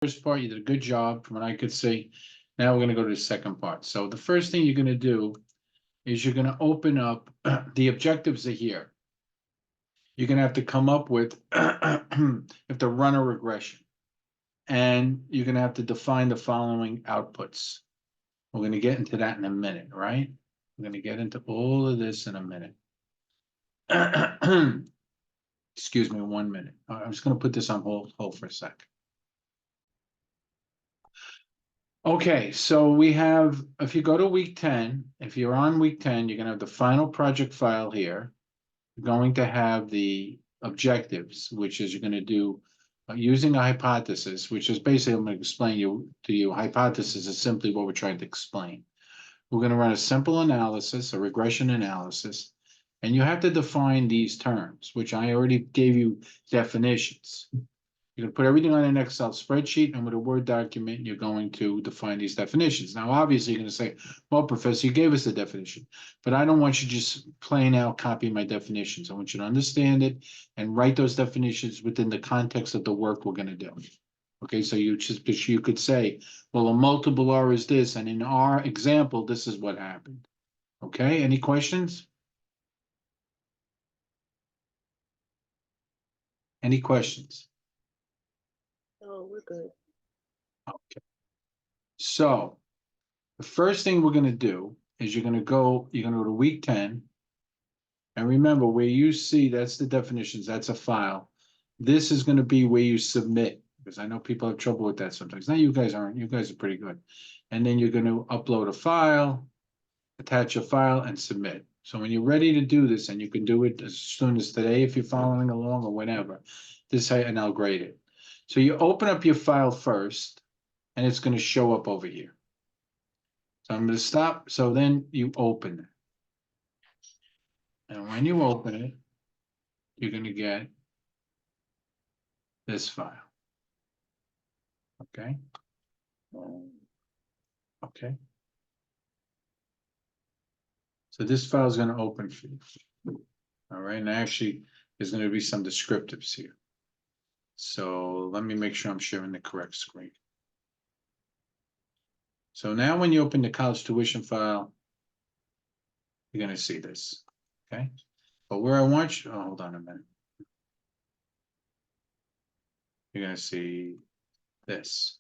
first part, you did a good job from what I could see. Now we're gonna go to the second part. So the first thing you're gonna do is you're gonna open up, the objectives are here. You're gonna have to come up with, you have to run a regression. And you're gonna have to define the following outputs. We're gonna get into that in a minute, right? We're gonna get into all of this in a minute. Excuse me, 1 minute. I'm just gonna put this on hold for a sec. Okay, so we have, if you go to week 10, if you're on week 10, you're gonna have the final project file here. You're going to have the objectives, which is you're gonna do using a hypothesis, which is basically, I'm gonna explain to you, hypothesis is simply what we're trying to explain. We're gonna run a simple analysis, a regression analysis, and you have to define these terms, which I already gave you definitions. You're gonna put everything on an Excel spreadsheet, and with a Word document, you're going to define these definitions. Now, obviously, you're gonna say, well, Professor, you gave us the definition, but I don't want you just plain out copy my definitions. I want you to understand it and write those definitions within the context of the work we're gonna do. Okay, so you could say, well, a multiple R is this, and in our example, this is what happened. Okay, any questions? Any questions? Oh, we're good. Okay. So the first thing we're gonna do is you're gonna go to week 10. And remember, where you see, that's the definitions, that's a file. This is gonna be where you submit, because I know people have trouble with that sometimes. Now, you guys aren't, you guys are pretty good. And then you're gonna upload a file, attach a file, and submit. So when you're ready to do this, and you can do it as soon as today if you're following along or whenever, and I'll grade it. So you open up your file first, and it's gonna show up over here. So I'm gonna stop, so then you open it. And when you open it, you're gonna get this file. Okay? Okay. So this file is gonna open for you. All right, and actually, there's gonna be some descriptives here. So let me make sure I'm sharing the correct screen. So now when you open the college tuition file, you're gonna see this, okay? But where I want you, oh, hold on a minute. You're gonna see this.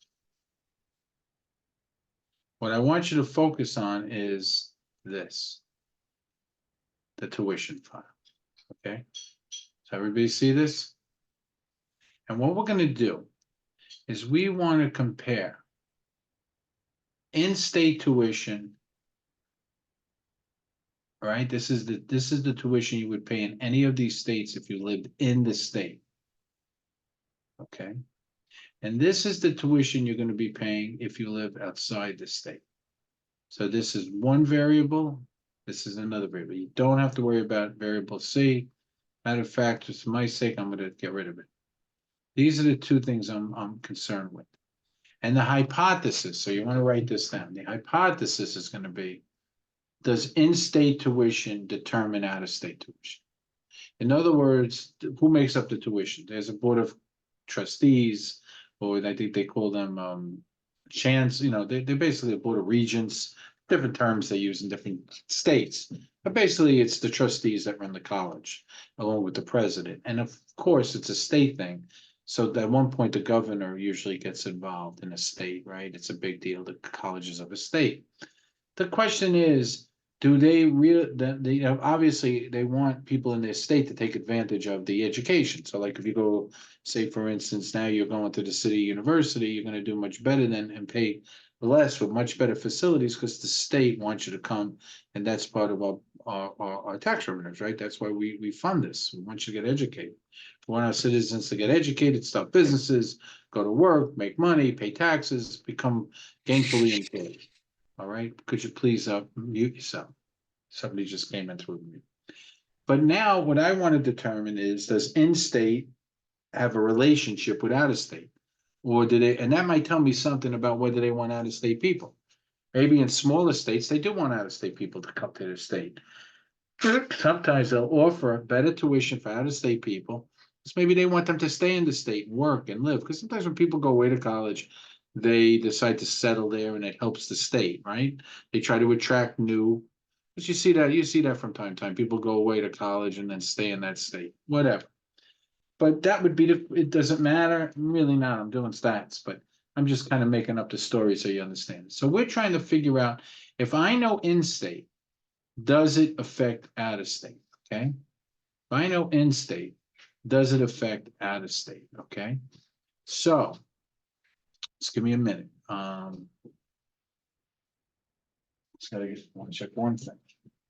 What I want you to focus on is this, the tuition file, okay? So everybody see this? And what we're gonna do is we wanna compare in-state tuition. All right, this is the tuition you would pay in any of these states if you lived in the state. Okay, and this is the tuition you're going to be paying if you live outside the state. So this is one variable, this is another variable. You don't have to worry about variable C. Matter of fact, just for my sake, I'm going to get rid of it. These are the two things I'm concerned with. And the hypothesis, so you want to write this down. The hypothesis is going to be, does in-state tuition determine out-of-state tuition? In other words, who makes up the tuition? There's a board of trustees, or I think they call them chance, they're basically a board of regents, different terms they use in different states. But basically, it's the trustees that run the college, along with the president. And of course, it's a state thing. So at one point, the governor usually gets involved in a state, right? It's a big deal. The colleges of a state. The question is, do they really, obviously they want people in their state to take advantage of the education. So like if you go, say for instance, now you're going to the city university, you're going to do much better than and pay less with much better facilities because the state wants you to come, and that's part of our tax revenues, right? That's why we fund this. We want you to get educated. We want our citizens to get educated, start businesses, go to work, make money, pay taxes, become gainfully employed. All right, could you please mute yourself? Somebody just came in through me. But now what I want to determine is, does in-state have a relationship with out-of-state? Or do they, and that might tell me something about whether they want out-of-state people. Maybe in smaller states, they do want out-of-state people to come to their state. Sometimes they'll offer better tuition for out-of-state people. Because maybe they want them to stay in the state and work and live. Because sometimes when people go away to college, they decide to settle there and it helps the state, right? They try to attract new. But you see that from time to time. People go away to college and then stay in that state, whatever. But that would be it doesn't matter, really not, I'm doing stats, but I'm just kind of making up the story so you understand. So we're trying to figure out, if I know in-state, does it affect out-of-state, okay? If I know in-state, does it affect out-of-state, okay? So, just give me a minute. Just want to check one thing.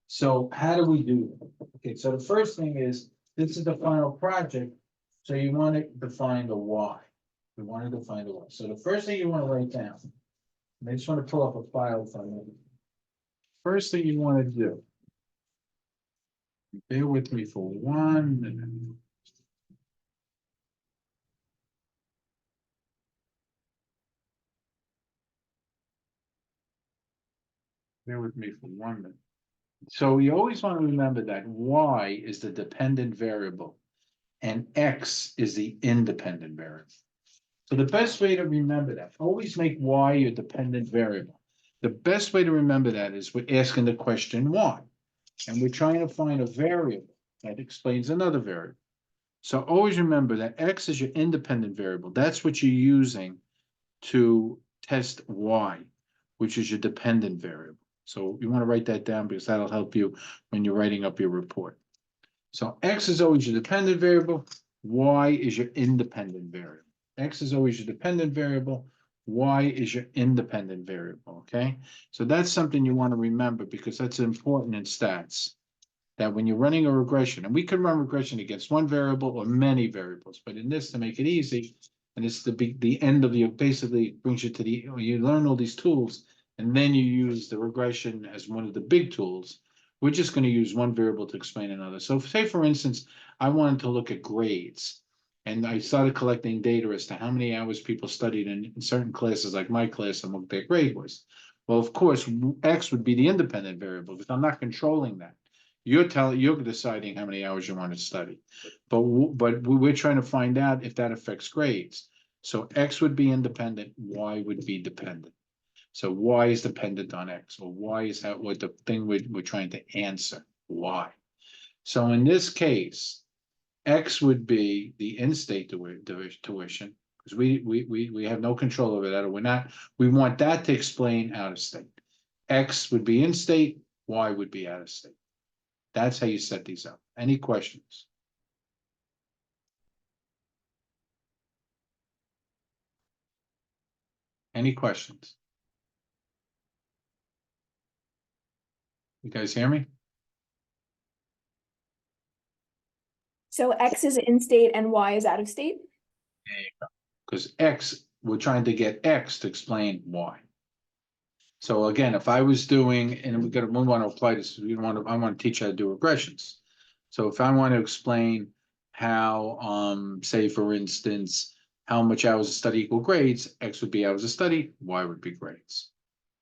So how do we do that? Okay, so the first thing is, this is the final project. So you want to define the why. We want to define the why. So the first thing you want to write down, and I just want to pull up a file from you. First thing you want to do, bear with me for 1 minute. Bear with me for 1 minute. So you always want to remember that y is the dependent variable and x is the independent variable. So the best way to remember that, always make y your dependent variable. The best way to remember that is we're asking the question why. And we're trying to find a variable that explains another variable. So always remember that x is your independent variable. That's what you're using to test y, which is your dependent variable. So you want to write that down because that'll help you when you're writing up your report. So x is always your dependent variable, y is your independent variable. X is always your dependent variable, y is your independent variable, okay? So that's something you want to remember because that's important in stats. That when you're running a regression, and we can run regression against one variable or many variables, but in this, to make it easy, and it's the end of your, basically brings you to you learn all these tools, and then you use the regression as one of the big tools. We're just going to use one variable to explain another. So say, for instance, I wanted to look at grades. And I started collecting data as to how many hours people studied in certain classes, like my class, and what their grade was. Well, of course, X would be the independent variable because I'm not controlling that. You're deciding how many hours you want to study. But we're trying to find out if that affects grades. So X would be independent, Y would be dependent. So Y is dependent on X, or Y is what the thing we're trying to answer, Y. So in this case, X would be the in-state tuition, because we have no control over that, we want that to explain out-of-state. X would be in-state, Y would be out-of-state. That's how you set these up. Any questions? Any questions? You guys hear me? So X is in state and Y is out of state? Because X, we're trying to get X to explain Y. So again, if I was doing, and we want to apply this, I want to teach how to do regressions. So if I want to explain how, say for instance, how much hours of study equal grades, X would be hours of study, Y would be grades.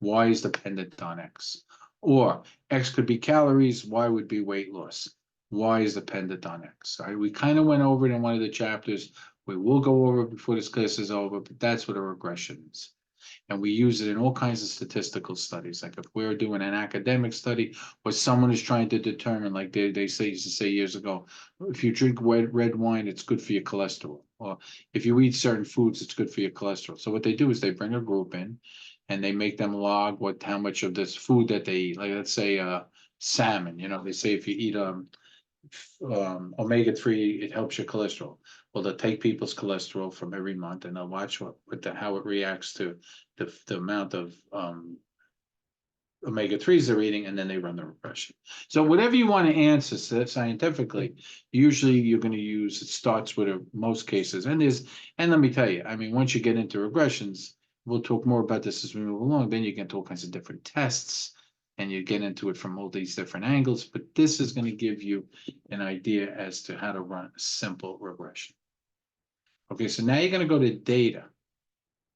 Y is dependent on X. Or X could be calories, Y would be weight loss. Y is dependent on X. All right, we kind of went over it in one of the chapters. We will go over it before this class is over, but that's what a regression is. And we use it in all kinds of statistical studies. Like if we're doing an academic study or someone is trying to determine, like they used to say years ago, if you drink red wine, it's good for your cholesterol. Or if you eat certain foods, it's good for your cholesterol. So what they do is they bring a group in and they make them log how much of this food that they eat. Like let's say salmon, they say if you eat omega-3, it helps your cholesterol. Well, they'll take people's cholesterol from every month and they'll watch how it reacts to the amount of omega-3s they're eating, and then they run the regression. So whatever you want to answer scientifically, usually you're going to use, it starts with most cases. And let me tell you, I mean, once you get into regressions, we'll talk more about this as we move along, then you get to all kinds of different tests and you get into it from all these different angles, but this is going to give you an idea as to how to run a simple regression. Okay, so now you're going to go to data,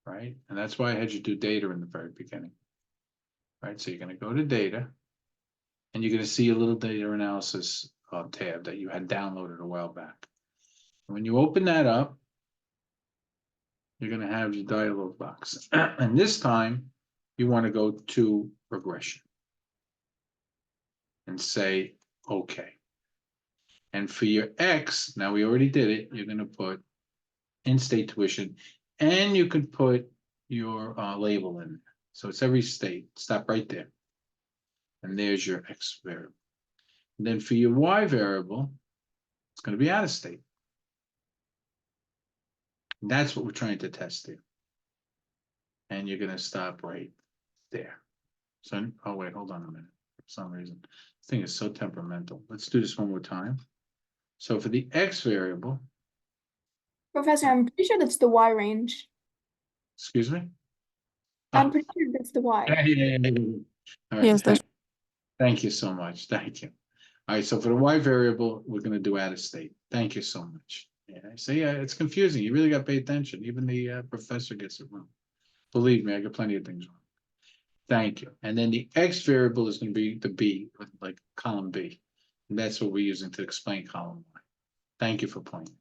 right? And that's why I had you do data in the very beginning. Right, so you're going to go to data, and you're going to see a little data analysis tab that you had downloaded a while back. When you open that up, you're gonna have your dialog box. And this time, you want to go to regression. And say, okay. And for your X, now we already did it, you're gonna put in-state tuition, and you can put your label in. So it's every state, stop right there. And there's your X variable. And then for your Y variable, it's gonna be out of state. And that's what we're trying to test here. And you're gonna stop right there. So, oh wait, hold on a minute. For some reason, this thing is so temperamental. Let's do this one more time. So for the X variable, Professor, I'm pretty sure that's the Y range. excuse me? I'm pretty sure that's the Y. Yeah. All right. Yes, that's Thank you so much. Thank you. All right, so for the Y variable, we're gonna do out of state. Thank you so much. Yeah, so yeah, it's confusing. You really got to pay attention. Even the professor gets it wrong. Believe me, I got plenty of things wrong. Thank you. And then the X variable is gonna be the B, like column B. And that's what we're using to explain column Y. Thank you for pointing.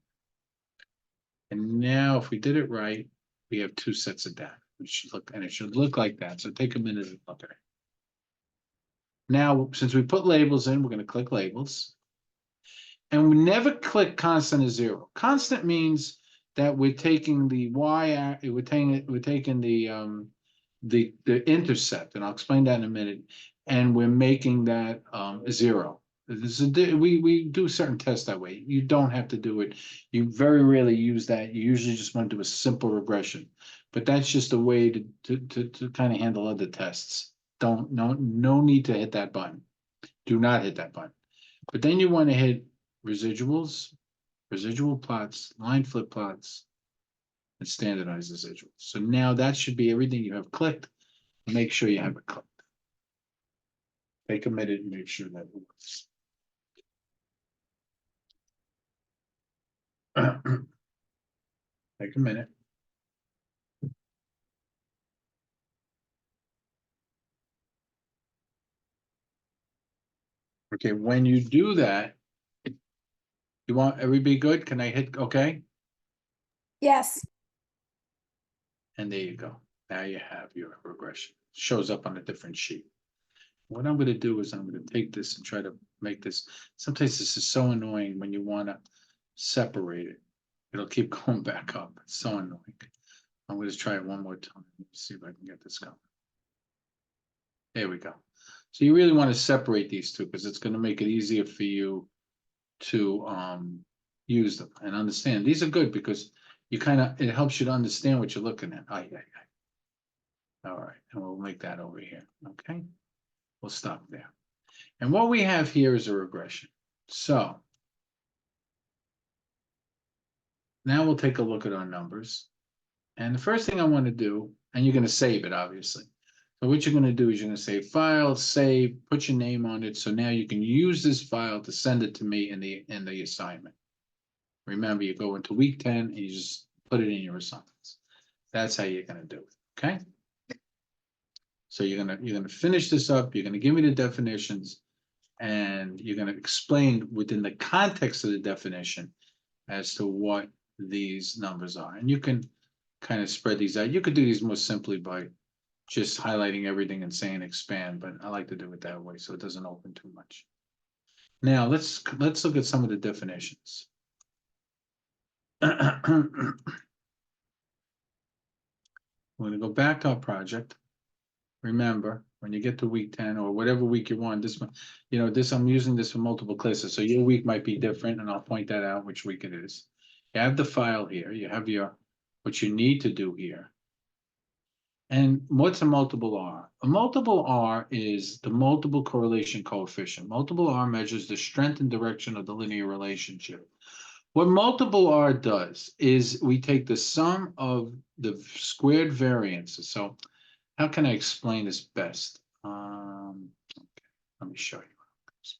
And now if we did it right, we have two sets of data. It should look, and it should look like that. So take a minute and look at it. Now, since we put labels in, we're going to click labels. And we never click constant or zero. Constant means that we're taking the y, we're taking the intercept, and I'll explain that in a minute, and we're making that zero. This is we do certain tests that way. You don't have to do it. You very rarely use that. You usually just want to do a simple regression, but that's just a way to kind of handle other tests. No need to hit that button. Do not hit that button. But then you want to hit residuals, residual plots, line flip plots, and standardized residuals. So now that should be everything you have clicked. Make sure you have it clicked. Take a minute and make sure that works. Take a minute. Okay, when you do that, you want everybody good? Can I hit okay? Yes. And there you go. Now you have your regression. Shows up on a different sheet. What I'm going to do is I'm going to take this and try to make this. Sometimes this is so annoying when you want to separate it. It'll keep going back up. It's so annoying. I'm going to try it one more time. Let's see if I can get this going. There we go. So you really want to separate these two because it's going to make it easier for you to use them and understand. These are good because you kind of, it helps you to understand what you're looking at. All right, and we'll make that over here. Okay, we'll stop there. And what we have here is a regression. So now we'll take a look at our numbers. And the first thing I want to do, and you're going to save it, obviously. So what you're going to do is you're going to say file, save, put your name on it. So now you can use this file to send it to me in the assignment. Remember, you go into week 10 and you just put it in your assignments. That's how you're going to do it. Okay. So you're gonna finish this up. You're going to give me the definitions, and you're going to explain within the context of the definition as to what these numbers are. And you can kind of spread these out. You could do these more simply by just highlighting everything and saying expand, but I like to do it that way so it doesn't open too much. Now let's look at some of the definitions. We're going to go back to our project. Remember, when you get to week 10 or whatever week you want, this one, you know, this I'm using this for multiple classes, so your week might be different, and I'll point that out which week it is. You have the file here. You have your what you need to do here. And what's a multiple R? A multiple R is the multiple correlation coefficient. Multiple R measures the strength and direction of the linear relationship. What multiple R does is we take the sum of the squared variances. So how can I explain this best? Okay, let me show you.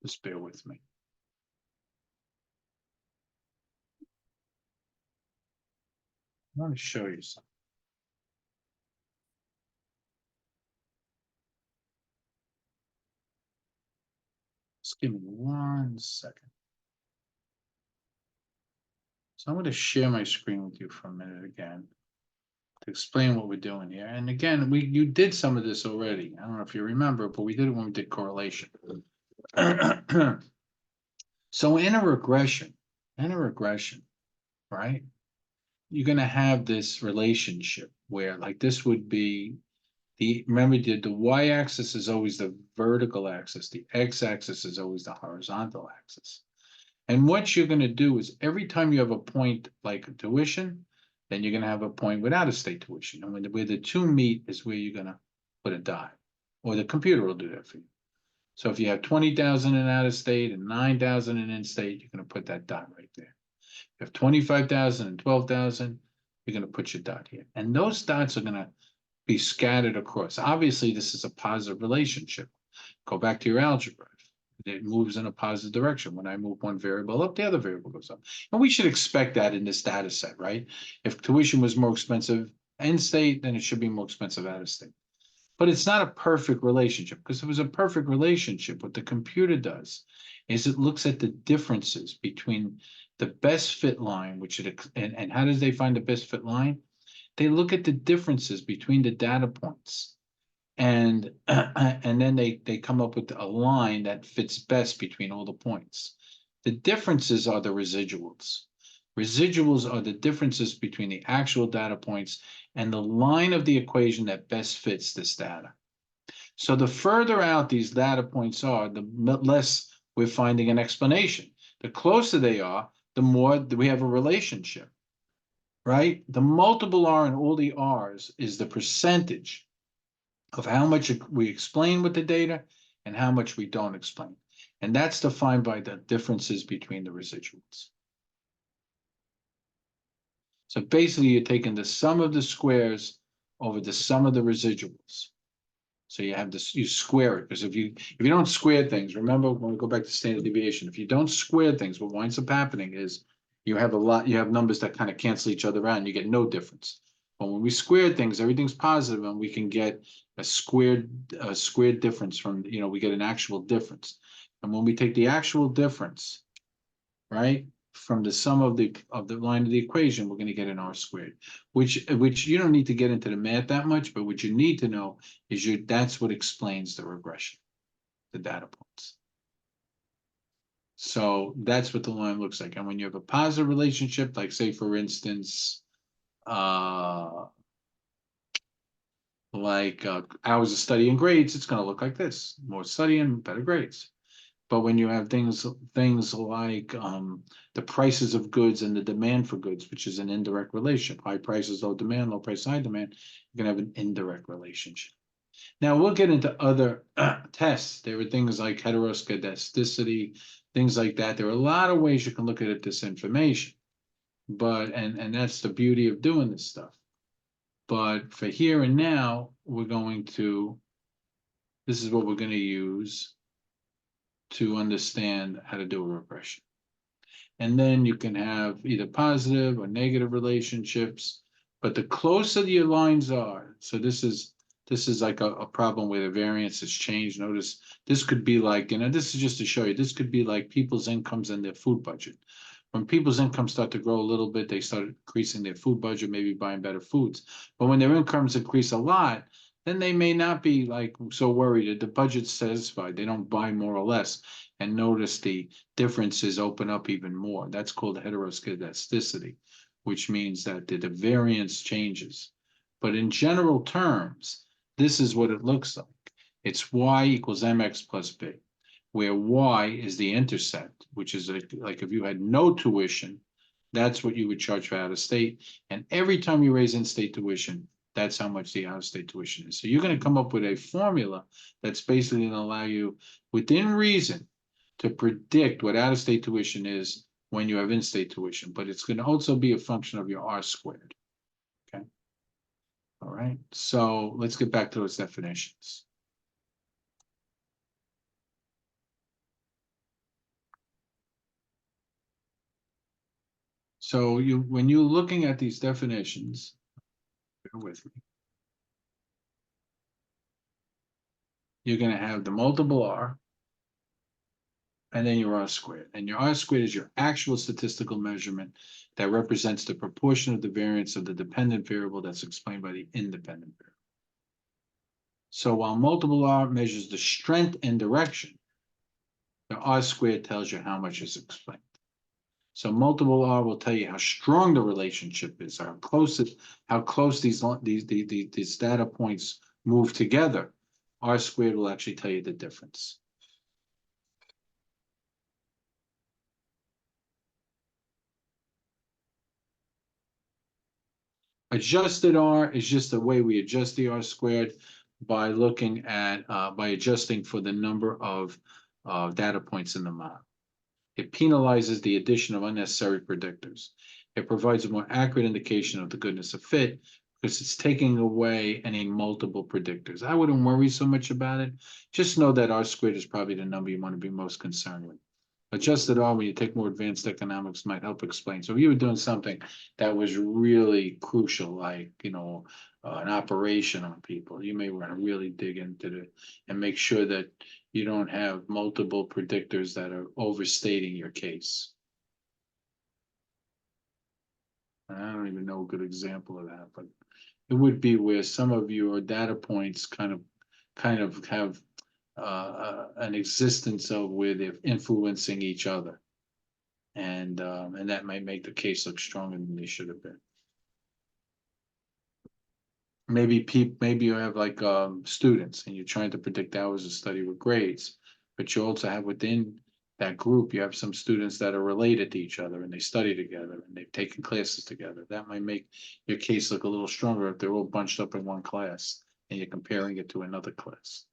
Just bear with me. I want to show you something. Just give me 1 second. So I'm going to share my screen with you for a minute again to explain what we're doing here. And again, you did some of this already. I don't know if you remember, but we did it when we did correlation. So in a regression, right? You're going to have this relationship where like this would be remember the y-axis is always the vertical axis. The x-axis is always the horizontal axis. And what you're going to do is every time you have a point like tuition, then you're going to have a point with out-of-state tuition. And where the two meet is where you're going to put a dot, or the computer will do that for you. So if you have 20,000 in out-of-state and 9,000 in in-state, you're going to put that dot right there. If you have 25,000 and 12,000, you're going to put your dot here. And those dots are going to be scattered across. Obviously, this is a positive relationship. Go back to your algebra. It moves in a positive direction. When I move one variable up, the other variable goes up. And we should expect that in this data set, right? If tuition was more expensive in-state, then it should be more expensive out-of-state. But it's not a perfect relationship, because if it was a perfect relationship, what the computer does is it looks at the differences between the best fit line, and how does they find the best fit line? They look at the differences between the data points. And then they come up with a line that fits best between all the points. The differences are the residuals. Residuals are the differences between the actual data points and the line of the equation that best fits this data. So the further out these data points are, the less we're finding an explanation. The closer they are, the more we have a relationship, right? The multiple R in all the R's is the percentage of how much we explain with the data and how much we don't explain. And that's defined by the differences between the residuals. So basically, you're taking the sum of the squares over the sum of the residuals. So you have this, you square it, because if you don't square things, remember when we go back to standard deviation, if you don't square things, what winds up happening is you have numbers that kind of cancel each other out and you get no difference. But when we square things, everything's positive and we can get a squared difference from, we get an actual difference. And when we take the actual difference, right, from the sum of the line of the equation, we're going to get an R squared, which you don't need to get into the math that much, but what you need to know is that's what explains the regression, the data points. So that's what the line looks like. And when you have a positive relationship, like say for instance, hours of study and grades, it's going to look like this: more studying, better grades. But when you have things like the prices of goods and the demand for goods, which is an indirect relationship, high prices, low demand, low price, high demand, you're going to have an indirect relationship. Now we'll get into other tests. There are things like heteroscedasticity, things like that. There are a lot of ways you can look at this information, but and that's the beauty of doing this stuff. But for here and now, this is what we're going to use to understand how to do a regression. And then you can have either positive or negative relationships, but the closer your lines are, so this is like a problem where the variance has changed. Notice this could be like, this is just to show you, this could be like people's incomes and their food budget. When people's incomes start to grow a little bit, they start increasing their food budget, maybe buying better foods. But when their incomes increase a lot, then they may not be like so worried that the budget's satisfied. They don't buy more or less. And notice the differences open up even more. That's called heteroscedasticity, which means that the variance changes. But in general terms, this is what it looks like. It's y equals mx plus b, where y is the intercept, which is like if you had no tuition, that's what you would charge for out of state. And every time you raise in-state tuition, that's how much the out-of-state tuition is. So you're going to come up with a formula that's basically going to allow you, within reason, to predict what out-of-state tuition is when you have in-state tuition. But it's going to also be a function of your R squared. Okay. All right. So let's get back to those definitions. So when you're looking at these definitions, bear with me. You're going to have the multiple R, and then your R squared. And your R squared is your actual statistical measurement that represents the proportion of the variance of the dependent variable that's explained by the independent variable. So while multiple R measures the strength and direction, the R squared tells you how much is explained. So multiple R will tell you how strong the relationship is, how close these data points move together. R squared will actually tell you the difference. Adjusted R is just the way we adjust the R squared by looking at, by adjusting for the number of data points in the model. It penalizes the addition of unnecessary predictors. It provides a more accurate indication of the goodness of fit because it's taking away any multiple predictors. I wouldn't worry so much about it. Just know that R squared is probably the number you want to be most concerned with. Adjusted R, when you take more advanced economics, might help explain. So if you were doing something that was really crucial, like, you know, an operation on people, you may want to really dig into it and make sure that you don't have multiple predictors that are overstating your case. I don't even know a good example of that, but it would be where some of your data points kind of have an existence of where they're influencing each other, and that might make the case look stronger than they should have been. Maybe you have like students, and you're trying to predict hours of study with grades, but you also have within that group, you have some students that are related to each other and they study together and they've taken classes together. That might make your case look a little stronger if they're all bunched up in one class and you're comparing it to another class.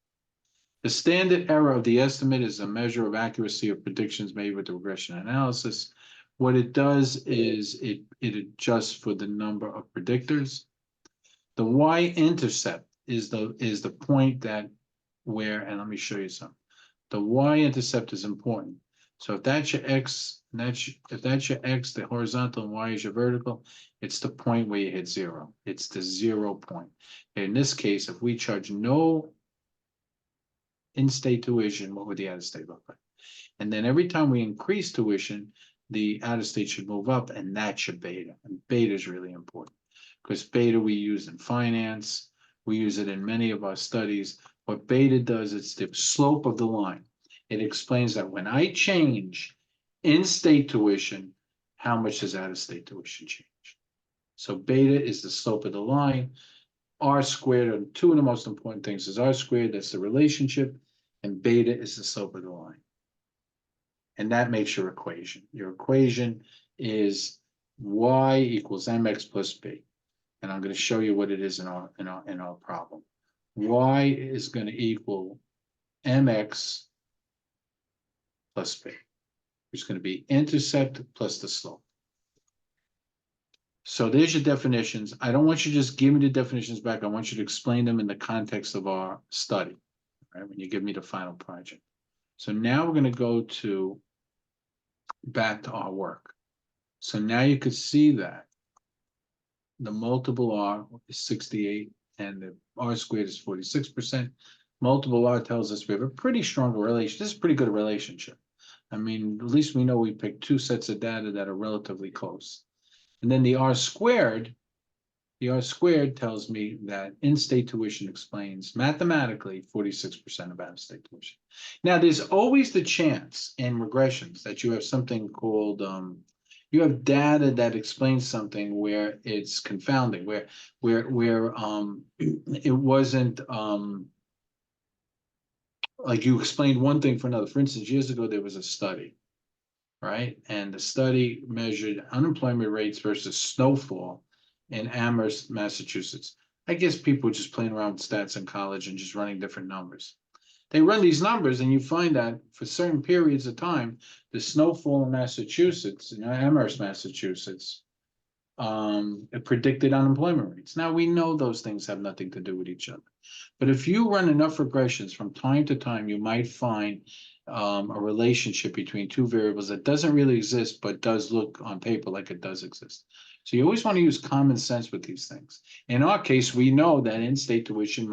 The standard error of the estimate is a measure of accuracy of predictions made with the regression analysis. What it does is it adjusts for the number of predictors. The y-intercept is the point that where, and let me show you something. The y-intercept is important. So if that's your x, if that's your x, the horizontal, and y is your vertical, it's the point where you hit zero. It's the 0 point. In this case, if we charge no in-state tuition, what would the out-of-state look like? And then every time we increase tuition, the out-of-state should move up, and that's your beta. And beta is really important because beta we use in finance, we use it in many of our studies. What beta does, it's the slope of the line. It explains that when I change in-state tuition, how much does out-of-state tuition change? So beta is the slope of the line. R squared are two of the most important things. Is R squared, that's the relationship, and beta is the slope of the line. And that makes your equation. Your equation is y equals mx plus b. And I'm going to show you what it is in our problem. Y is going to equal mx plus b, which is going to be intercept plus the slope. So there's your definitions. I don't want you to just give me the definitions back. I want you to explain them in the context of our study, right? When you give me the final project. So now we're going to go back to our work. So now you could see that the multiple R is 68 and the R squared is 46%. Multiple R tells us we have a pretty strong relation. This is a pretty good relationship. I mean, at least we know we picked two sets of data that are relatively close. And then the R squared tells me that in-state tuition explains mathematically 46% of out-of-state tuition. Now, there's always the chance in regressions that you have something called, you have data that explains something where it's confounding, where it wasn't, like you explained one thing for another. For instance, years ago, there was a study, right? And the study measured unemployment rates versus snowfall in Amherst, Massachusetts. I guess people were just playing around with stats in college and just running different numbers. They run these numbers and you find that for certain periods of time, the snowfall in Massachusetts, in Amherst, Massachusetts, it predicted unemployment rates. Now we know those things have nothing to do with each other. But if you run enough regressions from time to time, you might find a relationship between two variables that doesn't really exist, but does look on paper like it does exist. So you always want to use common sense with these things. In our case, we know that in-state tuition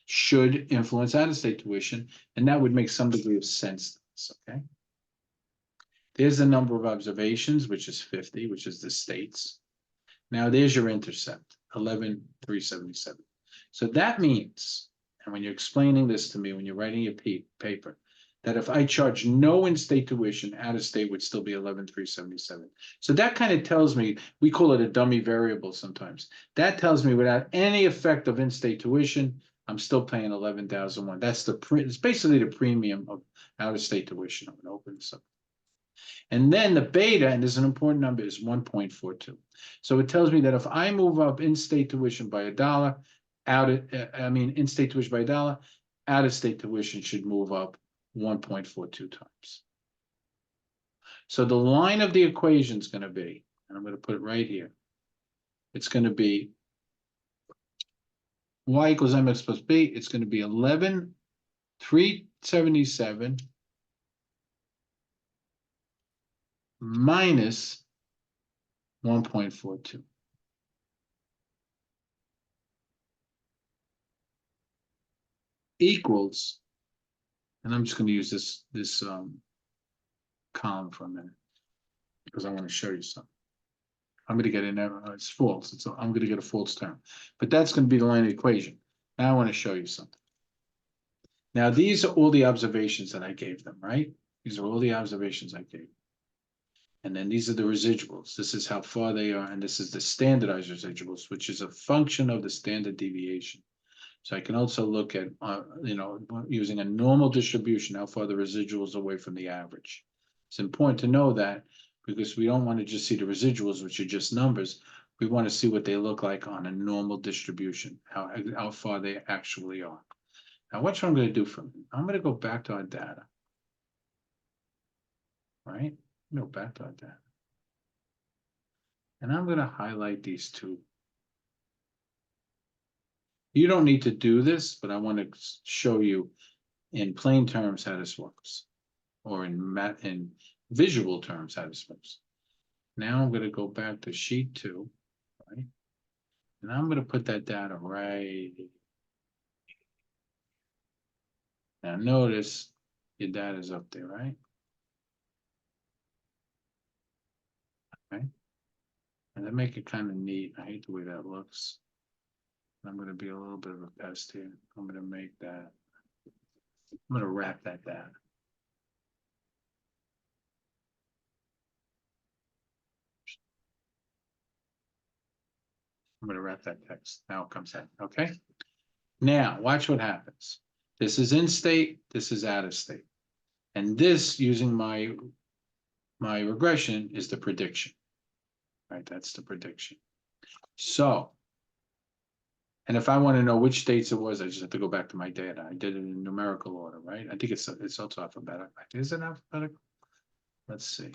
should influence out-of-state tuition, and that would make some degree of sense to us, okay? There's the number of observations, which is 50, which is the states. Now there's your intercept, 11,377. So that means, and when you're explaining this to me, when you're writing your paper, that if I charge no in-state tuition, out-of-state would still be 11,377. So that kind of tells me, we call it a dummy variable sometimes. That tells me without any effect of in-state tuition, I'm still paying 11,001. That's it's basically the premium of out-of-state tuition. I'm going to open this up. And then the beta, and there's an important number, is 1.42. So it tells me that if I move up in-state tuition by $1, in-state tuition by $1, out-of-state tuition should move up 1.42 times. So the line of the equation is going to be, and I'm going to put it right here, it's going to be y equals mx plus b. It's going to be 11,377 minus 1.42. Equals, and I'm just going to use this column for a minute because I want to show you something. I'm going to get in there. It's false. I'm going to get a false term, but that's going to be the line of the equation. Now I want to show you something. Now these are all the observations that I gave them, right? These are all the observations I gave. And then these are the residuals. This is how far they are, and this is the standardized residuals, which is a function of the standard deviation. So I can also look at, using a normal distribution, how far the residuals are away from the average. It's important to know that because we don't want to just see the residuals, which are just numbers. We want to see what they look like on a normal distribution, how far they actually are. Now, what I'm going to do from it, I'm going to go back to our data, right? Go back to our data. And I'm going to highlight these two. You don't need to do this, but I want to show you in plain terms how this works, or in visual terms how this works. Now I'm going to go back to sheet 2, right? And I'm going to put that data right. Now notice your data is up there, right? Okay. And to make it kind of neat, I hate the way that looks. I'm going to be a little bit of a pest here. I'm going to make that. I'm going to wrap that down. I'm going to wrap that text. Now it comes out. Okay. Now watch what happens. This is in state. This is out of state. And this, using my regression, is the prediction. Right. That's the prediction. So. And if I want to know which states it was, I just have to go back to my data. I did it in numerical order, right? I think it's also alphabetical. Is it alphabetical? Let's see.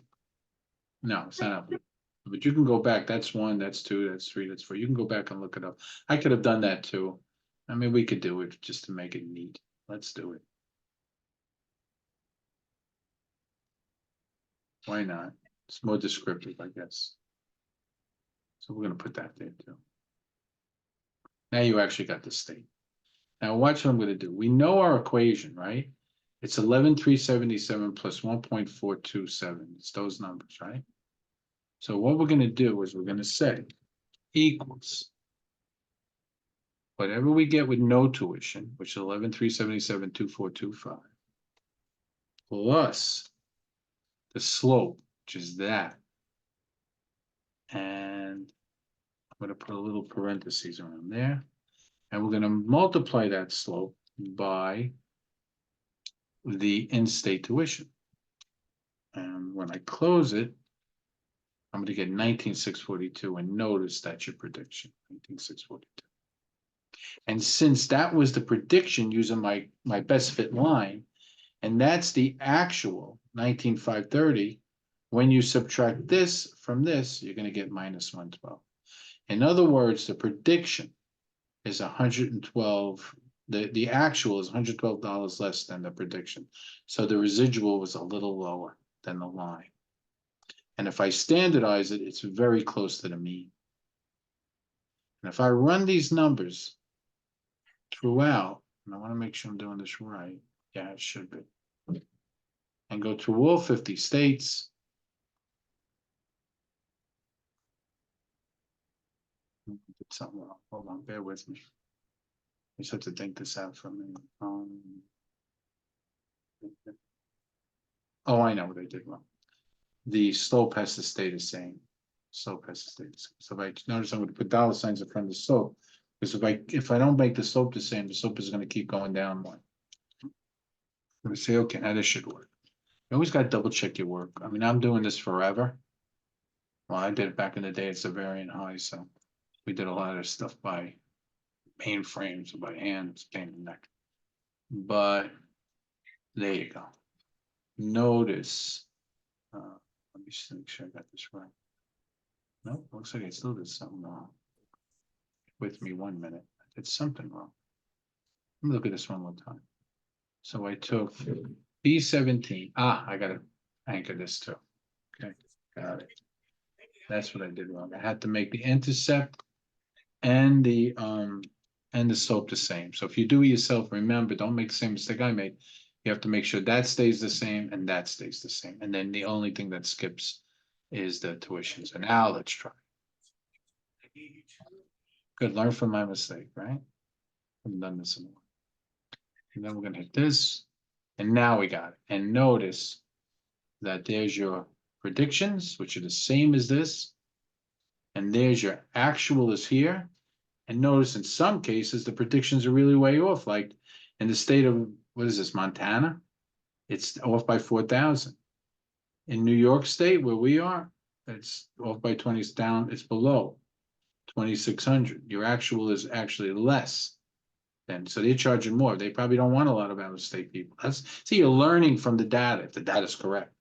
No, it's not alphabetical. But you can go back. That's 1, that's 2, that's 3, that's 4. You can go back and look it up. I could have done that too. I mean, we could do it just to make it neat. Let's do it. Why not? It's more descriptive, I guess. So we're going to put that there too. Now you actually got the state. Now watch what I'm going to do. We know our equation, right? It's 11,377 plus 1.427. It's those numbers, right? So what we're going to do is we're going to say equals whatever we get with no tuition, which is 11,377, 2,425, plus the slope, which is that. And I'm going to put a little parentheses around there. And we're going to multiply that slope by the in-state tuition. And when I close it, I'm going to get 19,642. And notice that's your prediction, 19,642. And since that was the prediction using my best fit line, and that's the actual 19,530, when you subtract this from this, you're going to get minus 112. In other words, the prediction is 112. The actual is $112 less than the prediction. So the residual was a little lower than the line. And if I standardize it, it's very close to the mean. And if I run these numbers throughout, and I want to make sure I'm doing this right. Yeah, it should be. And go through all 50 states, something wrong. Hold on, bear with me. I just have to think this out for a minute. Oh, I know what I did wrong. The slope has to stay the same. Slope has to stay the same. So if I notice, I'm going to put dollar signs in front of the slope. Because if I don't make the slope the same, the slope is going to keep going down more. I'm going to say, okay, now this should work. You always got to double check your work. I mean, I'm doing this forever. Well, I did it back in the day. It's a variant high, so we did a lot of stuff by mainframes or by hand. It's a pain in the neck. But there you go. Notice. Let me just make sure I got this right. Nope, looks like I still did something wrong. With me 1 minute. I did something wrong. Let me look at this one more time. So I took B17. I gotta anchor this too. Okay, got it. That's what I did wrong. I had to make the intercept and the slope the same. So if you do it yourself, remember, don't make the same mistake I made. You have to make sure that stays the same and that stays the same. And then the only thing that skips is the tuition. So now let's try. Good, learn from my mistake, right? I've done this in a while. And then we're gonna hit this, and now we got it. And notice that there's your predictions, which are the same as this. And there's your actual is here. And notice in some cases, the predictions are really way off. Like in the state of, what is this, Montana? It's off by 4,000. In New York State, where we are, it's off by 20, it's down, it's below 2,600. Your actual is actually less. And so they're charging more. They probably don't want a lot of out-of-state people. See, you're learning from the data, if the data is correct.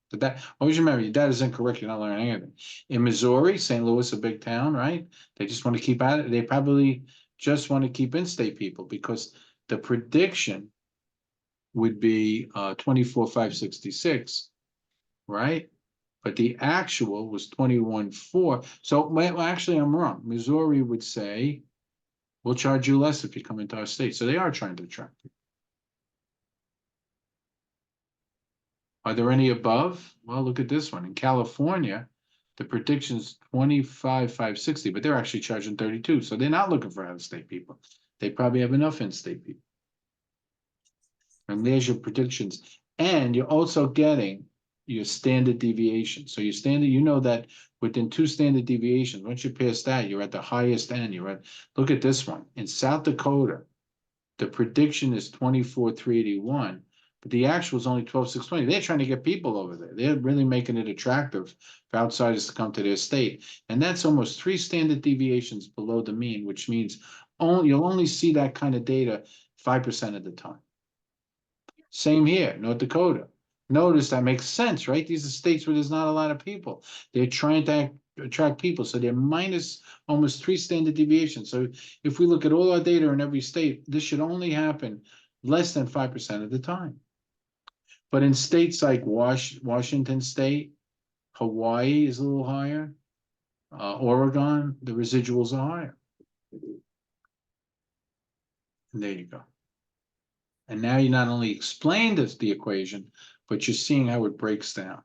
Always remember, your data is incorrect, you're not learning anything. In Missouri, St. Louis, a big town, right? They just want to keep at it. They probably just want to keep in-state people because the prediction would be 24,566, right? But the actual was 21,400. So, well, actually, I'm wrong. Missouri would say, we'll charge you less if you come into our state. So they are trying to attract people. Are there any above? Well, look at this one. In California, the prediction's 25,560, but they're actually charging 32. So they're not looking for out-of-state people. They probably have enough in-state people. And there's your predictions. And you're also getting your standard deviation. So your standard, you know that within 2 standard deviations, once you pass that, you're at the highest end. Look at this one. In South Dakota, the prediction is 24,381, but the actual is only 12,620. They're trying to get people over there. They're really making it attractive for outsiders to come to their state. And that's almost 3 standard deviations below the mean, which means you'll only see that kind of data 5% of the time. Same here, North Dakota. Notice that makes sense, right? These are states where there's not a lot of people. They're trying to attract people. So they're minus almost 3 standard deviations. So if we look at all our data in every state, this should only happen less than 5% of the time. But in states like Washington State, Hawaii is a little higher. Oregon, the residuals are higher. And there you go. And now you not only explained the equation, but you're seeing how it breaks down.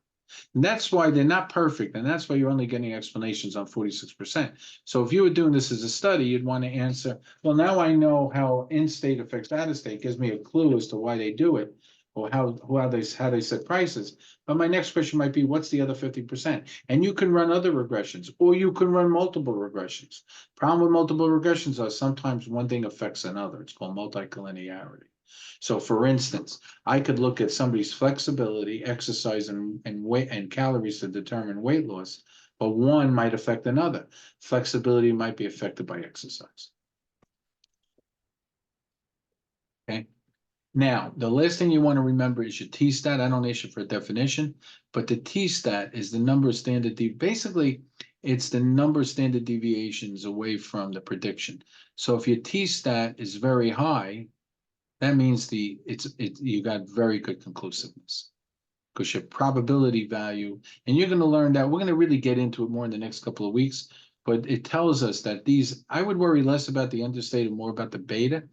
And that's why they're not perfect. And that's why you're only getting explanations on 46%. So if you were doing this as a study, you'd want to answer, well, now I know how in-state affects out-of-state, gives me a clue as to why they do it, or how they set prices. But my next question might be, what's the other 50%? And you can run other regressions, or you can run multiple regressions. Problem with multiple regressions are sometimes one thing affects another. It's called multicollinearity. So for instance, I could look at somebody's flexibility, exercise, and weight and calories to determine weight loss, but one might affect another. Flexibility might be affected by exercise. Okay. Now, the last thing you want to remember is your T-stat. I don't ask you for a definition, but the T-stat is the number of standard basically, it's the number of standard deviations away from the prediction. So if your T-stat is very high, that means you got very good conclusiveness, because your probability value, and you're going to learn that. We're going to really get into it more in the next couple of weeks, but it tells us that I would worry less about the understate and more about the beta.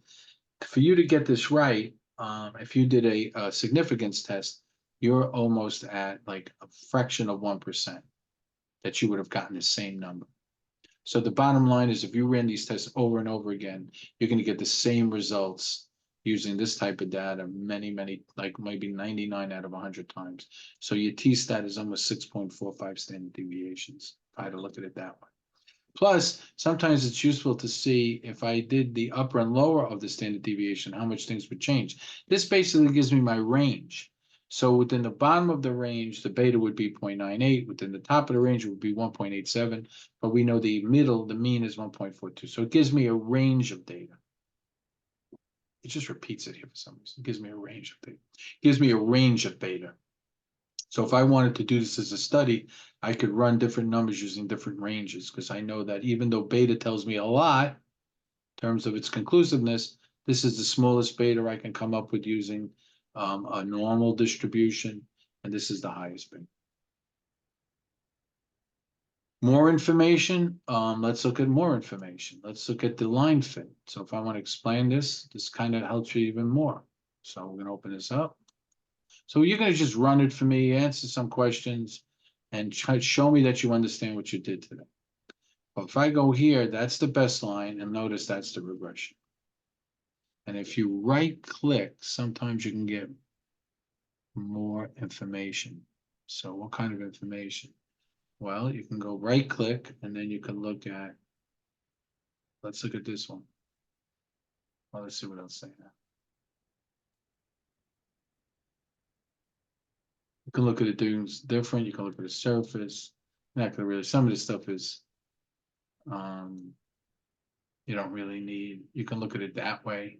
For you to get this right, if you did a significance test, you're almost at like a fraction of 1% that you would have gotten the same number. So the bottom line is if you ran these tests over and over again, you're gonna get the same results using this type of data many, like maybe 99 out of 100 times. So your T-stat is almost 6.45 standard deviations, if I had to look at it that way. Plus, sometimes it's useful to see if I did the upper and lower of the standard deviation, how much things would change. This basically gives me my range. So within the bottom of the range, the beta would be 0.98. Within the top of the range, it would be 1.87. But we know the middle, the mean is 1.42. So it gives me a range of data. It just repeats it here for some reason. It gives me a range of data. It gives me a range of beta. So if I wanted to do this as a study, I could run different numbers using different ranges, because I know that even though beta tells me a lot in terms of its conclusiveness, this is the smallest beta I can come up with using a normal distribution, and this is the highest beta. More information, let's look at more information. Let's look at the line fit. So if I want to explain this, this kind of helps you even more. So we're going to open this up. So you're going to just run it for me, answer some questions, and try to show me that you understand what you did today. But if I go here, that's the best line, and notice that's the regression. And if you right click, sometimes you can get more information. So what kind of information? Well, you can go right click, and then you can look at, let's look at this one. Well, let's see what else they have. You can look at it doing different. You can look at the surface. Not gonna really, some of this stuff is, you don't really need, you can look at it that way,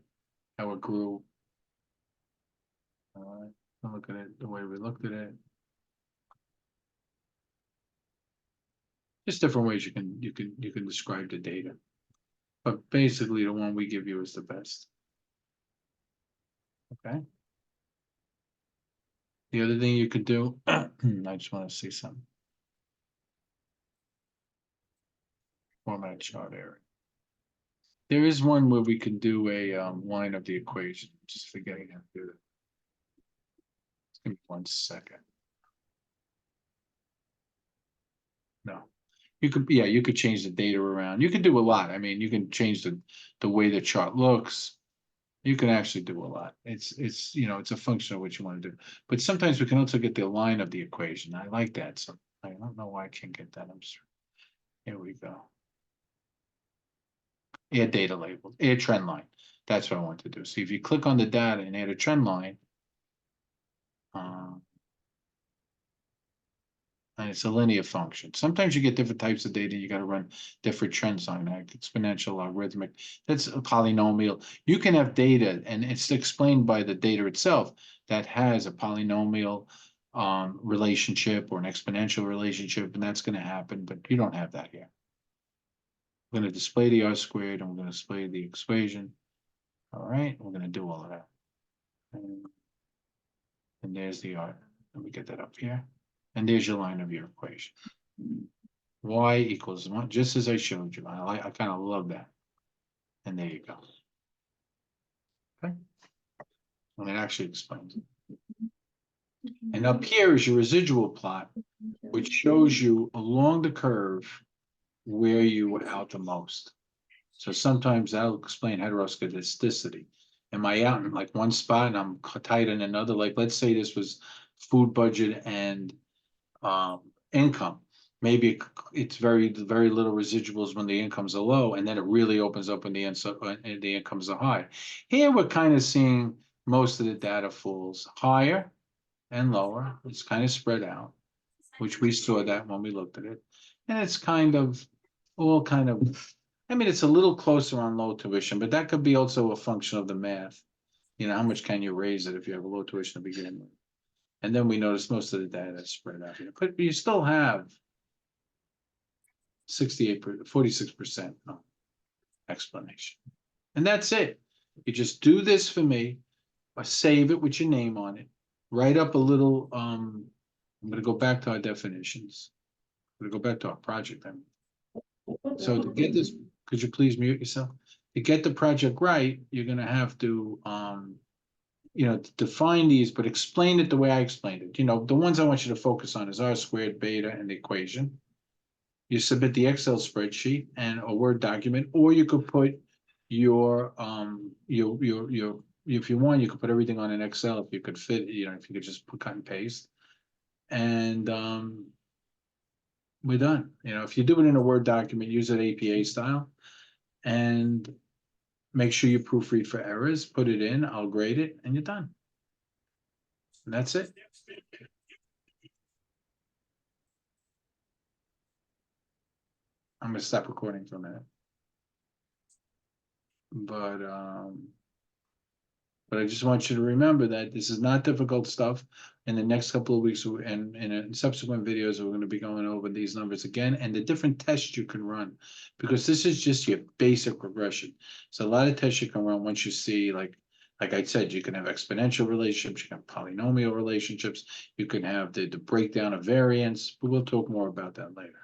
how it grew. You can look at it the way we looked at it. Just different ways you can describe the data. But basically the one we give you is the best. Okay. The other thing you could do, I just want to see some format chart area. There is one where we can do a line of the equation. Just forgetting how to do that. Give me 1 second. No, you could, yeah, you could change the data around. You could do a lot. I mean, you can change the way the chart looks. You can actually do a lot. It's you know, it's a function of what you want to do. But sometimes we can also get the line of the equation. I like that. So I don't know why I can't get that. I'm sorry. Here we go. Add data label, add trend line. That's what I want to do. So if you click on the data and add a trend line, and it's a linear function. Sometimes you get different types of data. You got to run different trends on like exponential, logarithmic. That's a polynomial. You can have data, and it's explained by the data itself that has a polynomial relationship or an exponential relationship, and that's going to happen. But you don't have that here. We're going to display the R squared, and we're going to display the equation. All right, we're going to do all of that. And there's the R. Let me get that up here. And there's your line of your equation. Y equals 1, just as I showed you. I kind of love that. And there you go. Okay. And it actually explains it. And up here is your residual plot, which shows you along the curve where you were out the most. So sometimes that'll explain heteroscedasticity. Am I out in like one spot and I'm tight in another? Like, let's say this was food budget and income. Maybe it's very little residuals when the incomes are low, and then it really opens up when the incomes are high. Here we're kind of seeing most of the data falls higher and lower. It's kind of spread out, which we saw that when we looked at it, and it's kind of all kind of. I mean, it's a little closer on low tuition, but that could be also a function of the math. You know, how much can you raise it if you have a low tuition to begin with? And then we notice most of the data is spread out here, but you still have 46% explanation. And that's it. You just do this for me, or save it with your name on it. Write up a little, I'm going to go back to our definitions. I'm going to go back to our project. So to get this, could you please mute yourself? To get the project right, you're going to have to, you know, define these, but explain it the way I explained it. You know, the ones I want you to focus on is R squared, beta, and the equation. you submit the Excel spreadsheet and a Word document, or you could put your, if you want, you could put everything on an Excel if you could fit, if you could just put cut and paste. And, we're done. If you do it in a Word document, use it APA style. And make sure you proofread for errors, put it in, I'll grade it, and you're done. And that's it. I'm gonna stop recording for a minute. But I just want you to remember that this is not difficult stuff. In the next couple of weeks and in subsequent videos, we're going to be going over these numbers again and the different tests you can run, because this is just your basic regression. So a lot of tests you can run once you see, like I said, you can have exponential relationships, you can have polynomial relationships, you can have the breakdown of variance, but we'll talk more about that later.